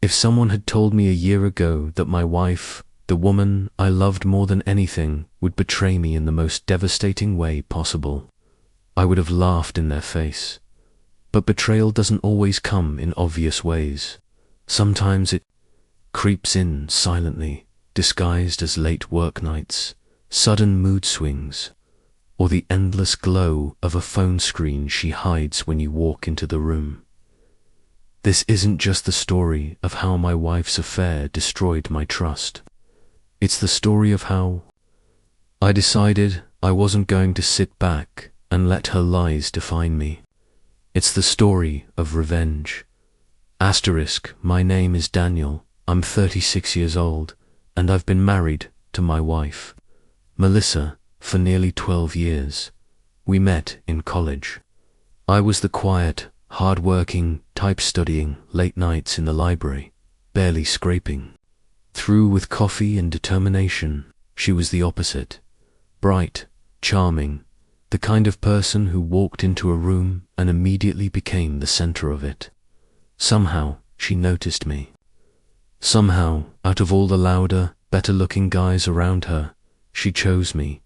If someone had told me a year ago that my wife, the woman I loved more than anything, would betray me in the most devastating way possible, I would have laughed in their face. But betrayal doesn't always come in obvious ways. Sometimes it creeps in silently, disguised as late work nights, sudden mood swings, or the endless glow of a phone screen she hides when you walk into the room. This isn't just the story of how my wife's affair destroyed my trust. It's the story of how I decided I wasn't going to sit back and let her lies define me. It's the story of revenge. Asterisk, my name is Daniel. I'm 36 years old, and I've been married to my wife, Melissa, for nearly 12 years. We met in college. I was the quiet, hard-working, type-studying, late nights in the library, barely scraping through with coffee and determination. She was the opposite. Bright, charming, the kind of person who walked into a room and immediately became the center of it. Somehow, she noticed me. Somehow, out of all the louder, better-looking guys around her, she chose me.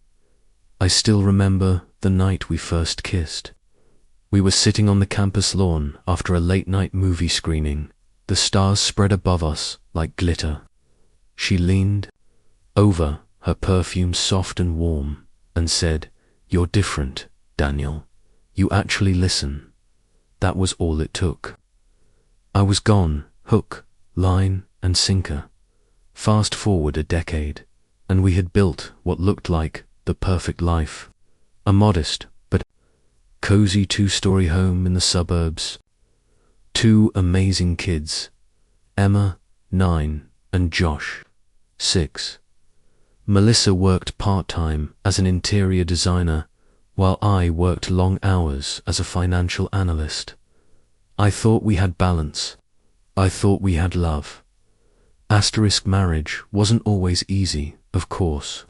I still remember the night we first kissed. We were sitting on the campus lawn after a late-night movie screening, the stars spread above us like glitter. She leaned over, her perfume soft and warm, and said, "You're different, Daniel. You actually listen." That was all it took. I was gone, hook, line, and sinker. Fast forward a decade, and we had built what looked like the perfect life. A modest but cozy 2-story home in the suburbs. 2 amazing kids, Emma, 9, and Josh, 6. Melissa worked part-time as an interior designer, while I worked long hours as a financial analyst. I thought we had balance. I thought we had love. Asterisk, marriage wasn't always easy, of course.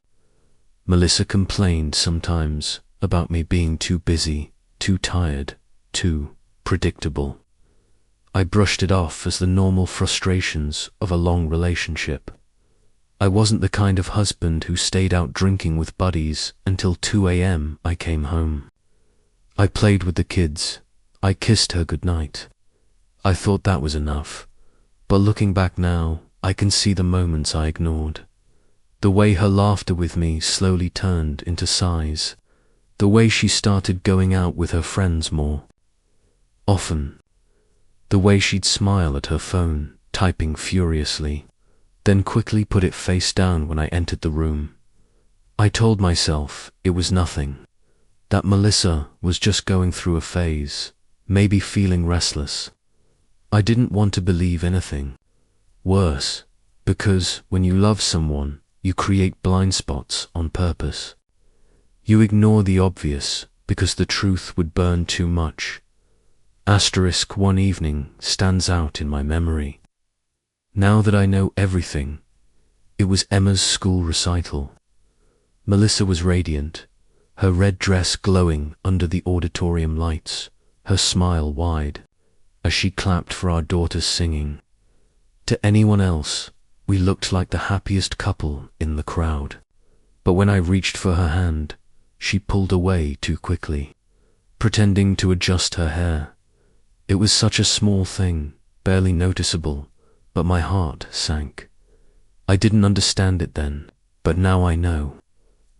Melissa complained sometimes about me being too busy, too tired, too predictable. I brushed it off as the normal frustrations of a long relationship. I wasn't the kind of husband who stayed out drinking with buddies until 2 a.m. I came home. I played with the kids. I kissed her goodnight. I thought that was enough. But looking back now, I can see the moments I ignored. The way her laughter with me slowly turned into sighs. The way she started going out with her friends more often. The way she'd smile at her phone, typing furiously, then quickly put it face down when I entered the room. I told myself it was nothing, that Melissa was just going through a phase, maybe feeling restless. I didn't want to believe anything worse, because when you love someone, you create blind spots on purpose. You ignore the obvious because the truth would burn too much. Asterisk, one evening stands out in my memory. Now that I know everything, it was Emma's school recital. Melissa was radiant, her red dress glowing under the auditorium lights, her smile wide, as she clapped for our daughter's singing. To anyone else, we looked like the happiest couple in the crowd. But when I reached for her hand, she pulled away too quickly, pretending to adjust her hair. It was such a small thing, barely noticeable, but my heart sank. I didn't understand it then, but now I know.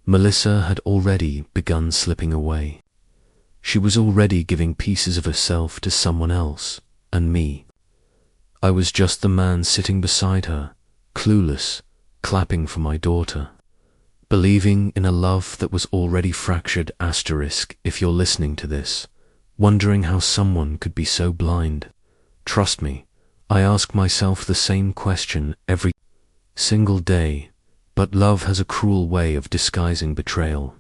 Melissa had already begun slipping away. She was already giving pieces of herself to someone else, and me. I was just the man sitting beside her, clueless, clapping for my daughter, believing in a love that was already fractured. Asterisk, if you're listening to this, wondering how someone could be so blind. Trust me, I ask myself the same question every single day, but love has a cruel way of disguising betrayal.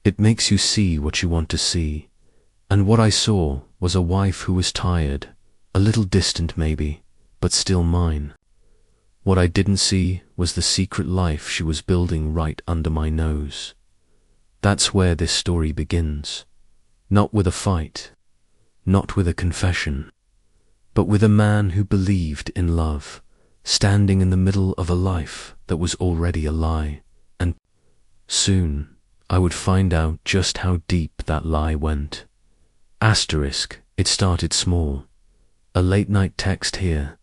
It makes you see what you want to see, and what I saw was a wife who was tired, a little distant maybe, but still mine. What I didn't see was the secret life she was building right under my nose. That's where this story begins. Not with a fight, not with a confession, but with a man who believed in love, standing in the middle of a life that was already a lie. And soon I would find out just how deep that lie went. Asterisk, it started small. A late-night text here,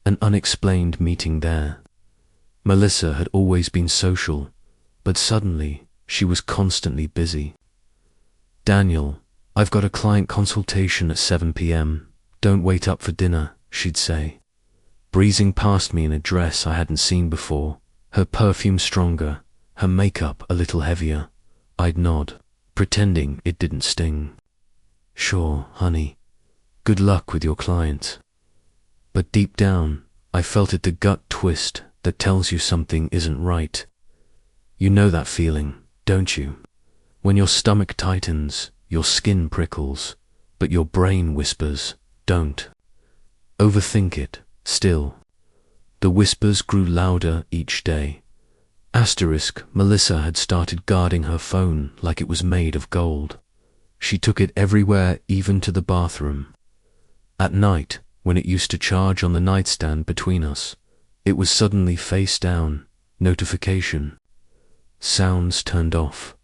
an unexplained meeting there. Melissa had always been social, but suddenly she was constantly busy. "Daniel, I've got a client consultation at 7 p.m. Don't wait up for dinner," she'd say. Breezing past me in a dress I hadn't seen before, her perfume stronger, her makeup a little heavier, I'd nod, pretending it didn't sting. "Sure, honey. Good luck with your client." But deep down, I felt it, the gut twist that tells you something isn't right. You know that feeling, don't you? When your stomach tightens, your skin prickles, but your brain whispers, "Don't." Overthink it. Still, the whispers grew louder each day. Asterisk, Melissa had started guarding her phone like it was made of gold. She took it everywhere, even to the bathroom. At night, when it used to charge on the nightstand between us, it was suddenly face down, notification. Sounds turned off.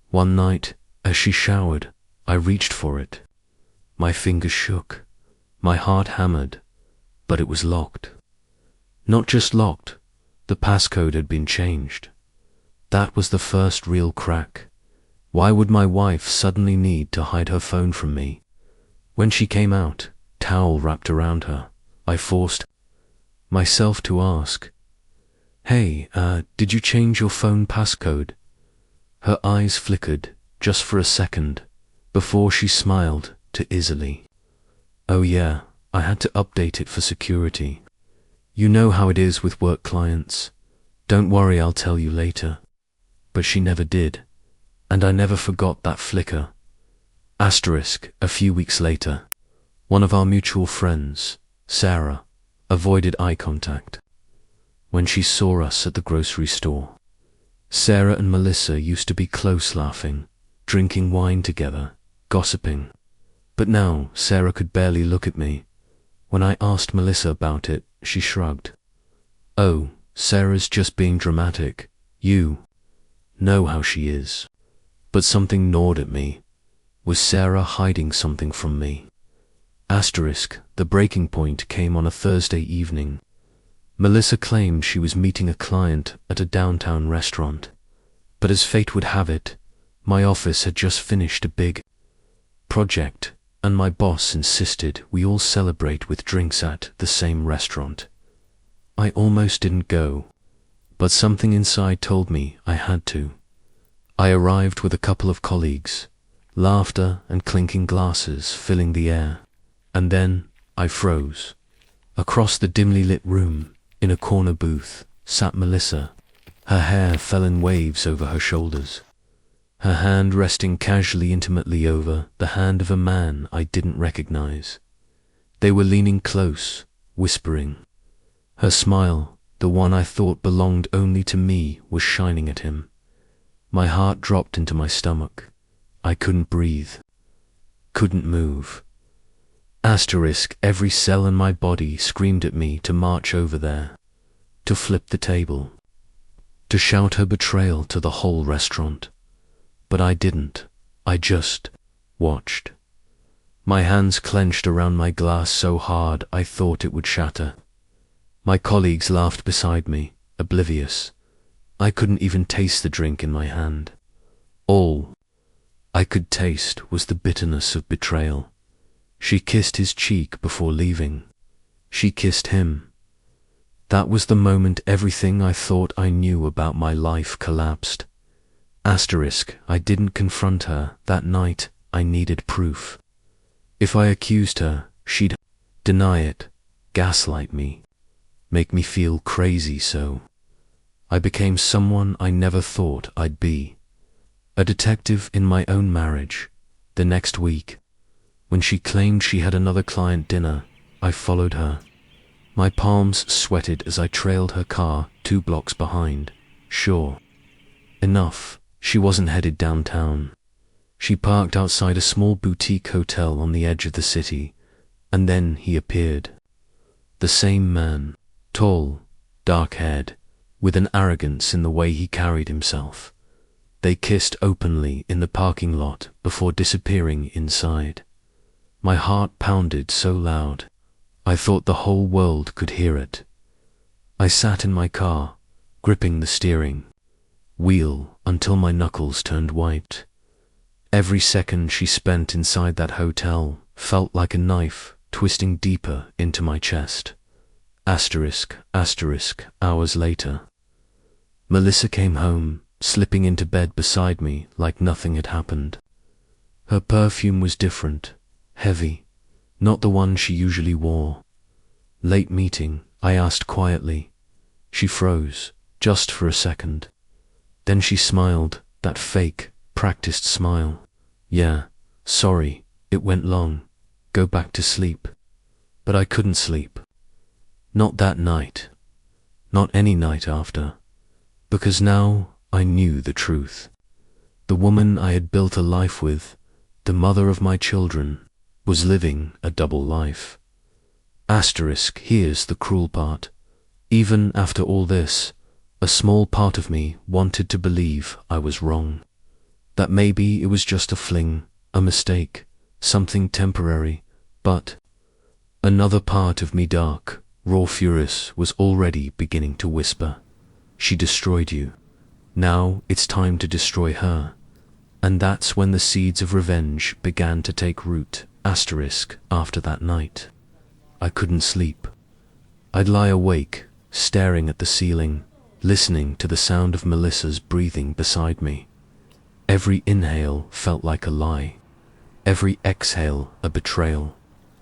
One night, as she showered, I reached for it. My fingers shook, my heart hammered, but it was locked. Not just locked, the passcode had been changed. That was the first real crack. Why would my wife suddenly need to hide her phone from me? When she came out, towel wrapped around her, I forced myself to ask, "Hey, did you change your phone passcode?" Her eyes flickered, just for a second, before she smiled too easily. "Oh yeah, I had to update it for security. You know how it is with work clients. Don't worry, I'll tell you later." But she never did, and I never forgot that flicker. Asterisk, a few weeks later, one of our mutual friends, Sarah, avoided eye contact when she saw us at the grocery store. Sarah and Melissa used to be close, laughing, drinking wine together, gossiping. But now Sarah could barely look at me. When I asked Melissa about it, she shrugged. "Oh, Sarah's just being dramatic. You know how she is." But something gnawed at me. Was Sarah hiding something from me? Asterisk, the breaking point came on a Thursday evening. Melissa claimed she was meeting a client at a downtown restaurant. But as fate would have it, my office had just finished a big project, and my boss insisted we all celebrate with drinks at the same restaurant. I almost didn't go, but something inside told me I had to. I arrived with a couple of colleagues, laughter and clinking glasses filling the air, and then I froze. Across the dimly lit room, in a corner booth, sat Melissa. Her hair fell in waves over her shoulders, her hand resting casually, intimately over the hand of a man I didn't recognize. They were leaning close, whispering. Her smile, the one I thought belonged only to me, was shining at him. My heart dropped into my stomach. I couldn't breathe, couldn't move. Asterisk, every cell in my body screamed at me to march over there, to flip the table, to shout her betrayal to the whole restaurant. But I didn't. I just watched. My hands clenched around my glass so hard I thought it would shatter. My colleagues laughed beside me, oblivious. I couldn't even taste the drink in my hand. All I could taste was the bitterness of betrayal. She kissed his cheek before leaving. She kissed him. That was the moment everything I thought I knew about my life collapsed. Asterisk, I didn't confront her that night. I needed proof. If I accused her, she'd deny it, gaslight me, make me feel crazy. So I became someone I never thought I'd be. A detective in my own marriage. The next week, when she claimed she had another client dinner, I followed her. My palms sweated as I trailed her car 2 blocks behind. Sure enough, she wasn't headed downtown. She parked outside a small boutique hotel on the edge of the city, And then he appeared. The same man, tall, dark-haired, with an arrogance in the way he carried himself. They kissed openly in the parking lot before disappearing inside. My heart pounded so loud, I thought the whole world could hear it. I sat in my car, gripping the steering wheel until my knuckles turned white. Every second she spent inside that hotel felt like a knife twisting deeper into my chest. Asterisk, asterisk, hours later. Melissa came home, slipping into bed beside me like nothing had happened. Her perfume was different, heavy, not the one she usually wore. Late meeting, I asked quietly. She froze, just for a second. Then she smiled, that fake, practiced smile. Yeah, sorry, it went long. Go back to sleep. But I couldn't sleep. Not that night. Not any night after. Because now I knew the truth. The woman I had built a life with, the mother of my children, was living a double life. Asterisk, here's the cruel part. Even after all this, a small part of me wanted to believe I was wrong. That maybe it was just a fling, a mistake, something temporary, but another part of me, dark, raw, furious, was already beginning to whisper. She destroyed you. Now it's time to destroy her. And that's when the seeds of revenge began to take root. Asterisk, after that night. I couldn't sleep. I'd lie awake, staring at the ceiling, listening to the sound of Melissa's breathing beside me. Every inhale felt like a lie. Every exhale a betrayal.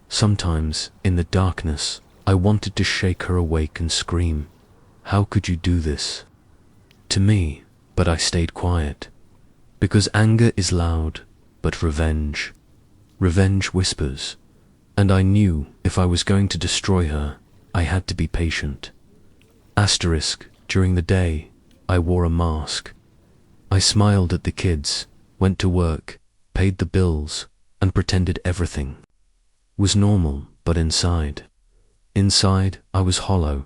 Sometimes, in the darkness, I wanted to shake her awake and scream, "How could you do this?" to me, but I stayed quiet. Because anger is loud, but revenge whispers. And I knew if I was going to destroy her, I had to be patient. Asterisk, during the day, I wore a mask. I smiled at the kids, went to work, paid the bills, and pretended everything was normal, but inside I was hollow.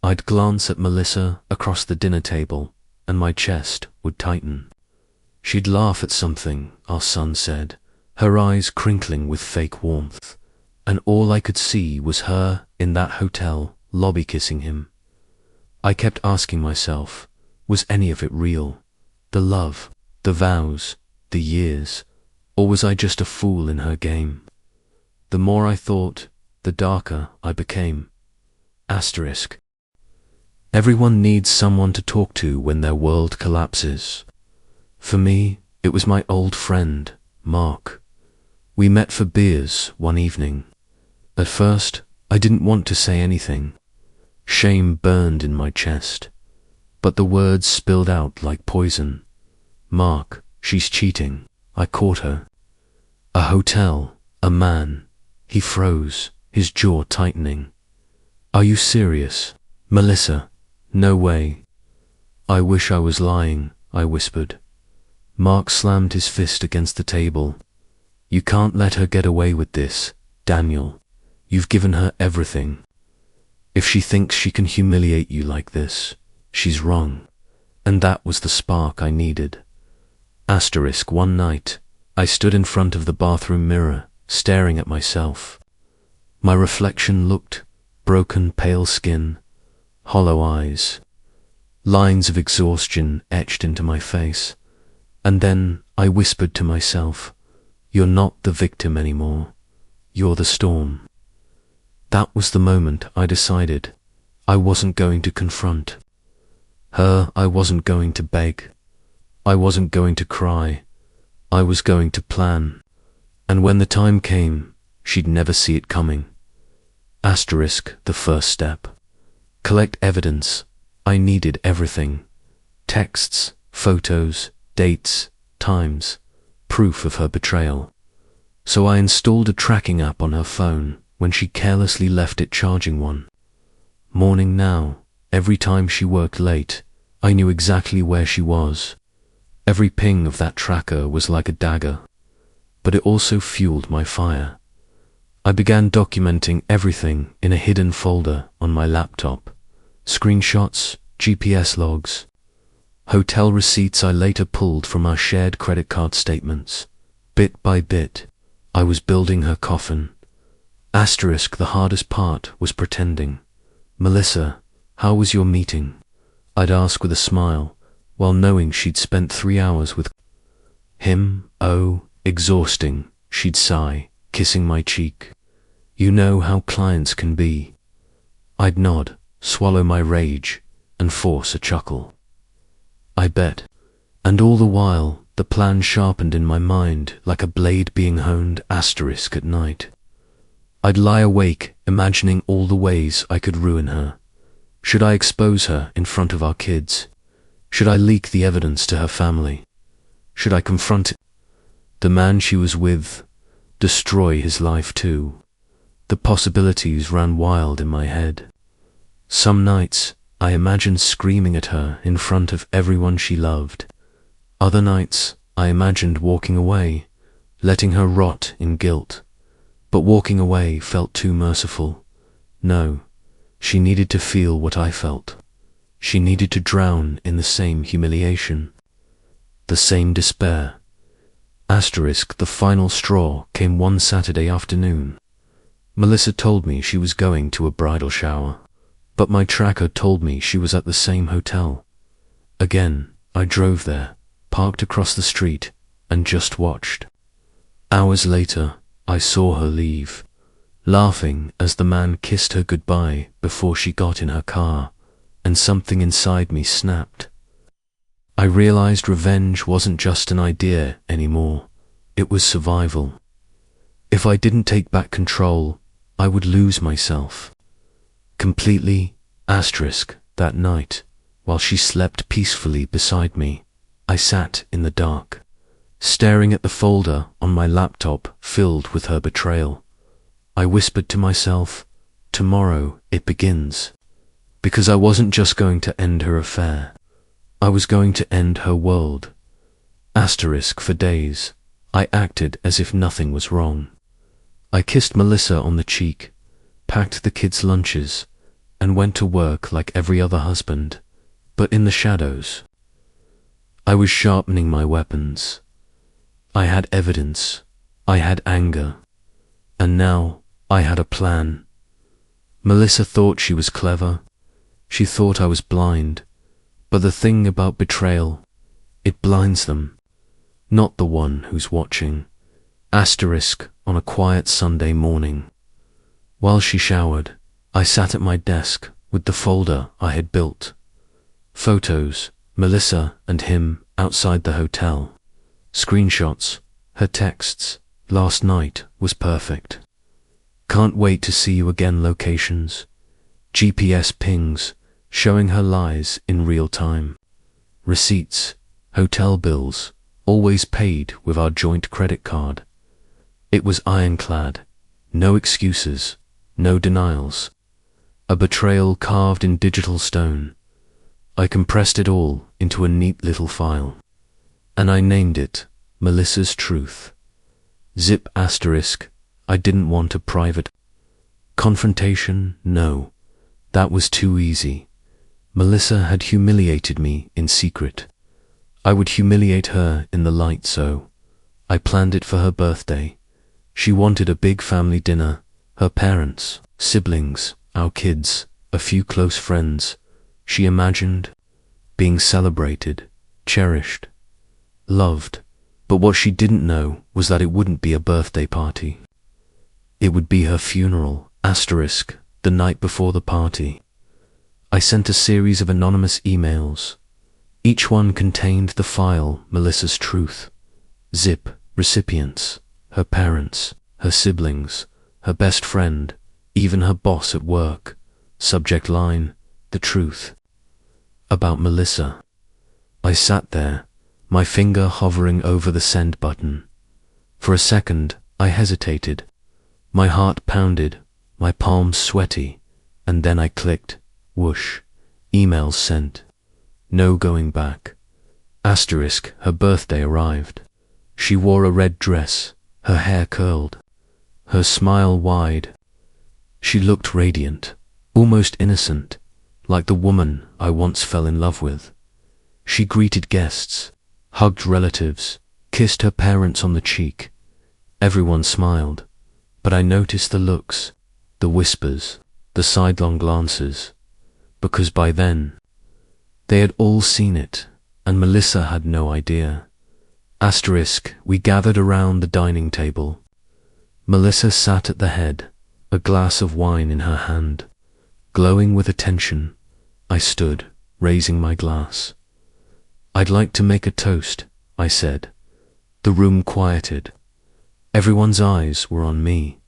I'd glance at Melissa across the dinner table, and my chest would tighten. She'd laugh at something our son said, her eyes crinkling with fake warmth, and all I could see was her in that hotel lobby kissing him. I kept asking myself, was any of it real? The love, the vows, the years, or was I just a fool in her game? The more I thought, the darker I became. Asterisk. Everyone needs someone to talk to when their world collapses. For me, it was my old friend, Mark. We met for beers one evening. At first, I didn't want to say anything. Shame burned in my chest. But the words spilled out like poison. "Mark, she's cheating. I caught her." A hotel, a man. He froze, his jaw tightening. "Are you serious? Melissa, no way." "I wish I was lying," I whispered. Mark slammed his fist against the table. "You can't let her get away with this, Daniel. You've given her everything. If she thinks she can humiliate you like this, she's wrong." And that was the spark I needed. Asterisk, one night, I stood in front of the bathroom mirror, staring at myself. My reflection looked broken, pale skin, hollow eyes, lines of exhaustion etched into my face. And then I whispered to myself, "You're not the victim anymore. You're the storm." That was the moment I decided I wasn't going to confront her. I wasn't going to beg. I wasn't going to cry. I was going to plan. And when the time came, she'd never see it coming. Asterisk, the first step. Collect evidence. I needed everything. Texts, photos, dates, times, proof of her betrayal. So I installed a tracking app on her phone when she carelessly left it charging one. Morning now, every time she worked late, I knew exactly where she was. Every ping of that tracker was like a dagger, but it also fueled my fire. I began documenting everything in a hidden folder on my laptop. Screenshots, GPS logs, hotel receipts I later pulled from our shared credit card statements. Bit by bit, I was building her coffin. Asterisk, the hardest part was pretending. "Melissa, how was your meeting?" I'd ask with a smile, while knowing she'd spent 3 hours with him. "Oh, exhausting," she'd sigh, kissing my cheek. "You know how clients can be." I'd nod, swallow my rage, and force a chuckle. "I bet." And all the while, the plan sharpened in my mind like a blade being honed. Asterisk, at night, I'd lie awake, imagining all the ways I could ruin her. Should I expose her in front of our kids? Should I leak the evidence to her family? Should I confront the man she was with, destroy his life too? The possibilities ran wild in my head. Some nights, I imagined screaming at her in front of everyone she loved. Other nights, I imagined walking away, letting her rot in guilt. But walking away felt too merciful. No, she needed to feel what I felt. She needed to drown in the same humiliation, the same despair. Asterisk, the final straw came one Saturday afternoon. Melissa told me she was going to a bridal shower, but my tracker told me she was at the same hotel. Again, I drove there, parked across the street, and just watched. Hours later, I saw her leave, laughing as the man kissed her goodbye before she got in her car, and something inside me snapped. I realized revenge wasn't just an idea anymore, it was survival. If I didn't take back control, I would lose myself. Completely. Asterisk, that night, while she slept peacefully beside me, I sat in the dark, staring at the folder on my laptop filled with her betrayal. I whispered to myself, tomorrow it begins. Because I wasn't just going to end her affair, I was going to end her world. Asterisk, for days, I acted as if nothing was wrong. I kissed Melissa on the cheek, packed the kids' lunches, and went to work like every other husband, but in the shadows. I was sharpening my weapons. I had evidence, I had anger, and now I had a plan. Melissa thought she was clever. She thought I was blind, but the thing about betrayal, it blinds them, not the one who's watching. Asterisk, on a quiet Sunday morning. While she showered, I sat at my desk with the folder I had built. Photos, Melissa and him outside the hotel. Screenshots, her texts, last night was perfect. Can't wait to see you again locations. GPS pings, showing her lies in real time. Receipts, hotel bills, always paid with our joint credit card. It was ironclad, no excuses, no denials. A betrayal carved in digital stone. I compressed it all into a neat little file, and I named it Melissa's Truth. Zip. Asterisk, I didn't want a private confrontation, no, that was too easy. Melissa had humiliated me in secret. I would humiliate her in the light, so I planned it for her birthday. She wanted a big family dinner, her parents, siblings, our kids, a few close friends. She imagined being celebrated, cherished, loved, but what she didn't know was that it wouldn't be a birthday party. It would be her funeral. Asterisk, the night before the party. I sent a series of anonymous emails. Each one contained the file Melissa's Truth. Zip. Recipients, her parents, her siblings, her best friend, even her boss at work. Subject line, the truth. About Melissa. I sat there, my finger hovering over the send button. For a second, I hesitated. My heart pounded, my palms sweaty, and then I clicked. Whoosh. Emails sent. No going back. Asterisk, her birthday arrived. She wore a red dress, her hair curled, her smile wide. She looked radiant, almost innocent, like the woman I once fell in love with. She greeted guests, hugged relatives, kissed her parents on the cheek. Everyone smiled, but I noticed the looks, the whispers, the sidelong glances, because by then, they had all seen it, and Melissa had no idea. We gathered around the dining table. Melissa sat at the head, a glass of wine in her hand. Glowing with attention, I stood, raising my glass. "I'd like to make a toast," I said. The room quieted. Everyone's eyes were on me.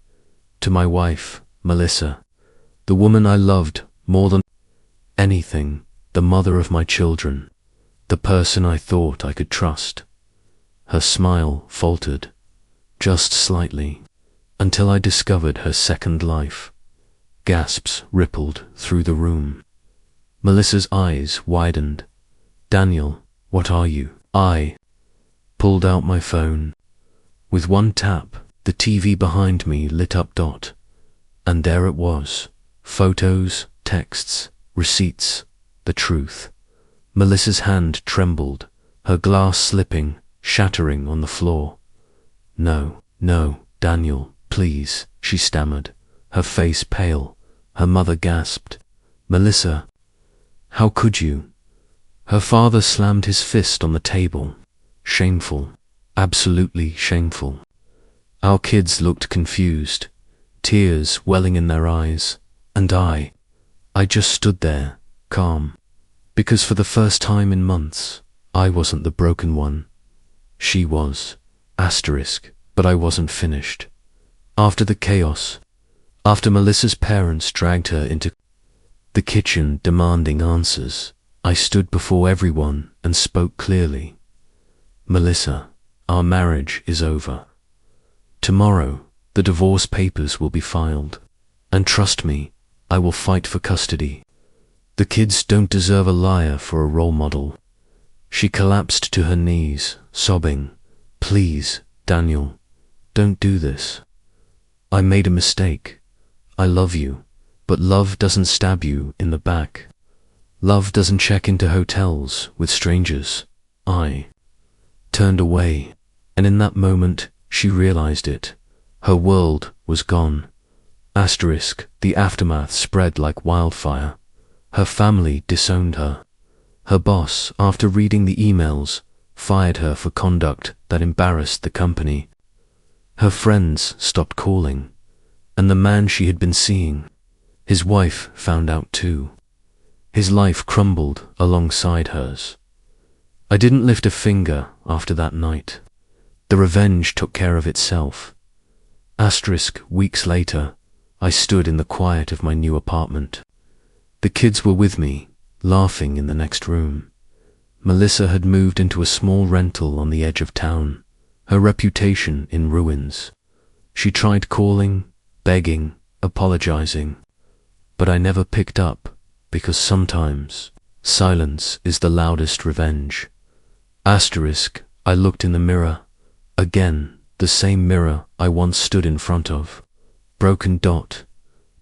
To my wife, Melissa, the woman I loved more than anything, the mother of my children, the person I thought I could trust. Her smile faltered, just slightly, until I discovered her second life. Gasps rippled through the room. Melissa's eyes widened. "Daniel, what are you?" I pulled out my phone. With one tap, the TV behind me lit up. And there it was. Photos, texts, receipts, the truth. Melissa's hand trembled, her glass slipping, shattering on the floor. No, Daniel, please," she stammered, her face pale. Her mother gasped. "Melissa, how could you?" Her father slammed his fist on the table. Shameful, absolutely shameful. Our kids looked confused, tears welling in their eyes, and I just stood there, calm, because for the first time in months, I wasn't the broken one. She was. But I wasn't finished. After the chaos, after Melissa's parents dragged her into the kitchen demanding answers, I stood before everyone and spoke clearly. "Melissa, our marriage is over. Tomorrow, the divorce papers will be filed. And trust me, I will fight for custody. The kids don't deserve a liar for a role model." She collapsed to her knees, sobbing. "Please, Daniel, don't do this. I made a mistake. I love you, but love doesn't stab you in the back. Love doesn't check into hotels with strangers." I turned away, and in that moment, she realized it. Her world was gone. The aftermath spread like wildfire. Her family disowned her. Her boss, after reading the emails, fired her for conduct that embarrassed the company. Her friends stopped calling, and the man she had been seeing, his wife, found out too. His life crumbled alongside hers. I didn't lift a finger after that night. The revenge took care of itself. Weeks later, I stood in the quiet of my new apartment. The kids were with me, laughing in the next room. Melissa had moved into a small rental on the edge of town, her reputation in ruins. She tried calling, begging, apologizing, but I never picked up, because sometimes silence is the loudest revenge. I looked in the mirror, again, the same mirror I once stood in front of. Broken.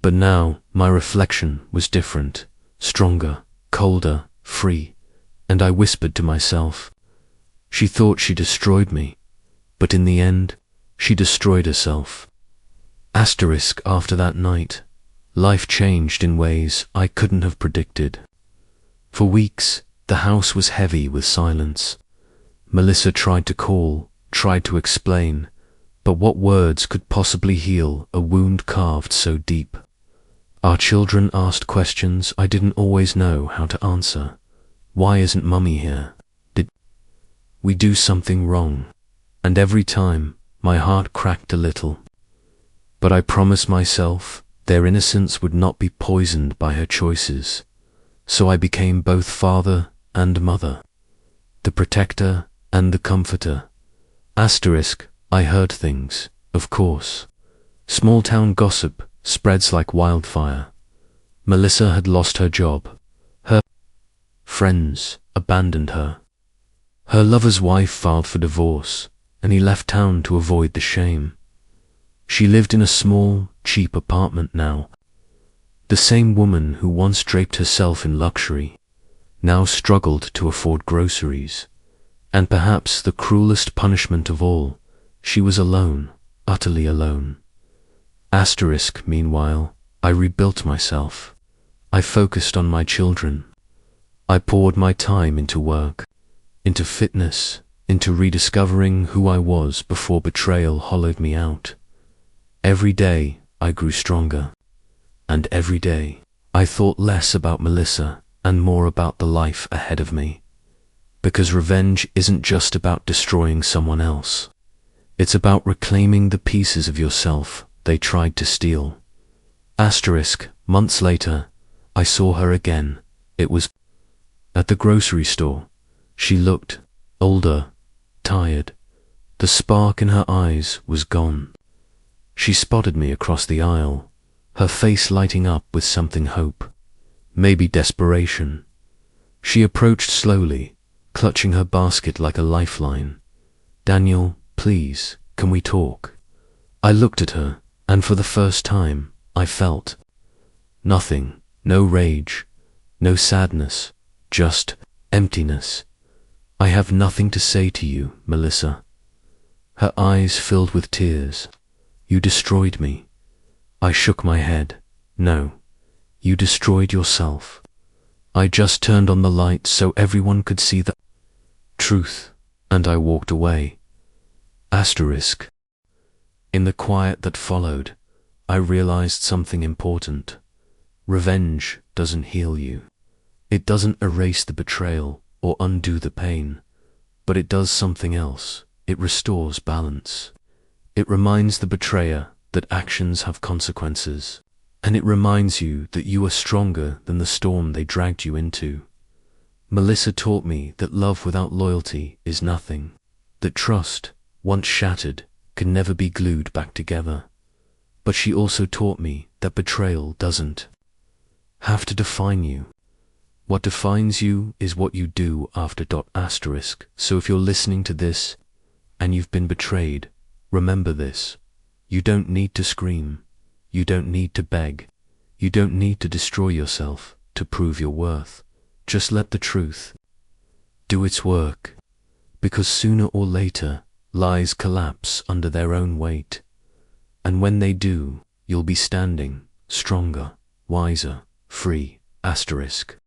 But now my reflection was different, stronger, colder, free, and I whispered to myself, "She thought she destroyed me, but in the end, she destroyed herself." After that night, life changed in ways I couldn't have predicted. For weeks, the house was heavy with silence. Melissa tried to call, tried to explain, but what words could possibly heal a wound carved so deep? Our children asked questions I didn't always know how to answer. Why isn't Mummy here? Did we do something wrong? And every time, my heart cracked a little. But I promised myself their innocence would not be poisoned by her choices. So I became both father and mother, the protector and the comforter. I heard things, of course. Small town gossip spreads like wildfire. Melissa had lost her job. Her friends abandoned her. Her lover's wife filed for divorce, and he left town to avoid the shame. She lived in a small, cheap apartment now. The same woman who once draped herself in luxury now struggled to afford groceries. And perhaps the cruelest punishment of all, she was alone, utterly alone. Asterisk, meanwhile, I rebuilt myself. I focused on my children. I poured my time into work, into fitness, into rediscovering who I was before betrayal hollowed me out. Every day I grew stronger, and every day I thought less about Melissa and more about the life ahead of me. Because revenge isn't just about destroying someone else. It's about reclaiming the pieces of yourself they tried to steal. Asterisk, months later, I saw her again. It was at the grocery store. She looked older, tired. The spark in her eyes was gone. She spotted me across the aisle, her face lighting up with something hope, maybe desperation. She approached slowly, clutching her basket like a lifeline. "Daniel, please, can we talk?" I looked at her, and for the first time, I felt nothing, no rage, no sadness, just emptiness. "I have nothing to say to you, Melissa." Her eyes filled with tears. "You destroyed me." I shook my head. "No, you destroyed yourself. I just turned on the light so everyone could see the truth, and I walked away." Asterisk. In the quiet that followed, I realized something important. Revenge doesn't heal you. It doesn't erase the betrayal or undo the pain, but it does something else. It restores balance. It reminds the betrayer that actions have consequences, and it reminds you that you are stronger than the storm they dragged you into. Melissa taught me that love without loyalty is nothing, that trust, once shattered, can never be glued back together. But she also taught me that betrayal doesn't have to define you. What defines you is what you do after. Asterisk. So if you're listening to this and you've been betrayed, remember this. You don't need to scream. You don't need to beg. You don't need to destroy yourself to prove your worth. Just let the truth do its work, because sooner or later, lies collapse under their own weight. And when they do, you'll be standing, stronger, wiser, free. Asterisk.